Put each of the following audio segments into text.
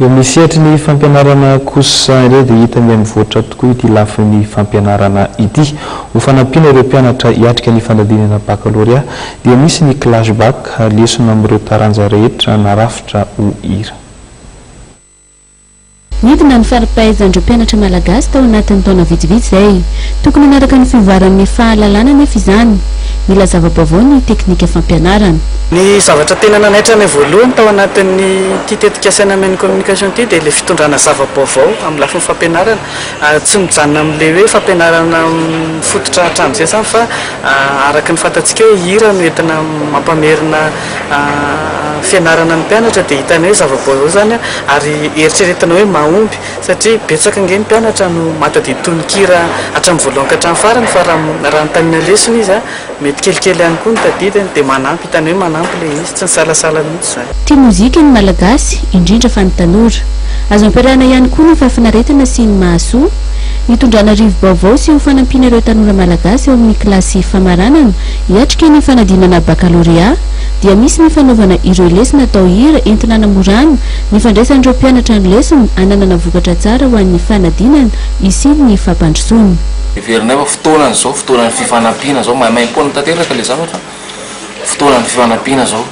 Eo misehatra ny fampianarana kosa ireo dia hita mivoatra tokoa ity lafin'ny fampianarana ity. Ho fanampiana ireo mpianatra hiatrika ny fanadinana baccalauréat dia misy ny clash bac lesona amin'ireo taranja rehetra narafitra ho hira. Midina ny fari-pahaizan'ireo mpianatra malagasy tao anatin'ny taona vitsivitsy izay tokony manaraka ny fivoaran'ny fahalalana nefa izany mila zava-baovao ny teknika fampianarana. Ny zavatra tena nanaitra ny voalohany tao anatin'ny tetika saina amin'ny communication ity dia ilay fitondrana zava-baovao amin'ny lafiny fampianarana, tsy mijanona amin'ilay hoe fampianarana fototra hatramin'izay izany fa araka ny fantatsika hoe hira no entina mampamerina fianarana ny mpianatra dia hitana hoe zava-baovao izany ary eritreretina hoe mahomby satria betsaka nge ny mpianatra no matadidy tononkira hatramin'ny voalohany ka hatramin'ny farany fa raha nytanina lesona izy mety kelikely ihany koa ny tadidiny dia manampy hitany hoe manampy ilay izy tsy ny salasala mihitsy izany. Tia mozika ny malagasy indrindra fa ny tanora azo ampiarahana ihany koa ny fahafinaretana sy ny mahasoa hitondrana rivo-baovao sy ho fanampiana ireo tanora malagasy eo amin'ny kilasy famaranana hiatrika ny fanadinana baccalauréat dia misy ny fanaovana ireo lesona atao hira entina namorana ny fandraisan'ireo mpianatra ny lesona ananana vokatra tsara ho an'ny fanadinana isy ny fampandrosoana. Iverinay fotoanany zao fotoanany fifanampiana zao maimaimpona tanteraka le zavatra fotoanany fifanampiana zao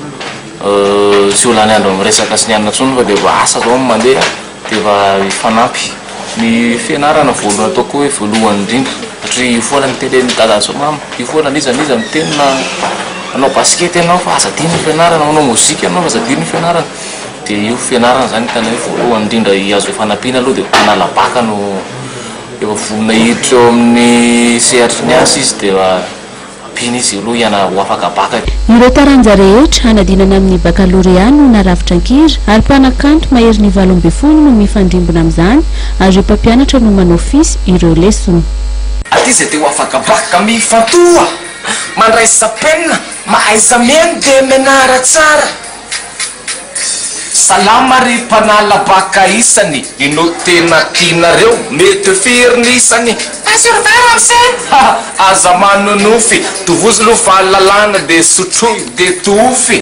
sy olany andro miresaka sy ny anina tsony fa dia asa zao mandeha dia fanampy ny fianarana voalohany ataoko hoe voalohany indrindra satria io foana ny teneny dada zao mama io foana niza mitenina anao baskety ianao fa aza diny ny fianarana manao mozika ianao fa aza diny ny fianarana dia io fianarana zany tena hoe voalohany indrindra azo fanampiana aloha dia manala baka no efa vonona hiditra eo amin'ny sehatry ny asa izy dia ampina izy aloha iana ho afaka baka. Ireo taranja rehetra hanadinana amin'ny baccalauréat no narafitra ankira ary mpanakanto mahery ny 7 no mifandrimbona amin'izany ary ireo mpampianatra no manofisy ireo lesona. Aty izay dia ho afaka baka mifantoha mandraisa penina mahaiza mihaino dia menara tsara. Salama ry mpanala baka isany ino tena tianareo mety firiny isany asurvera amse aza manonofy tovozy lo fahalalana dia sotroy dia tofy.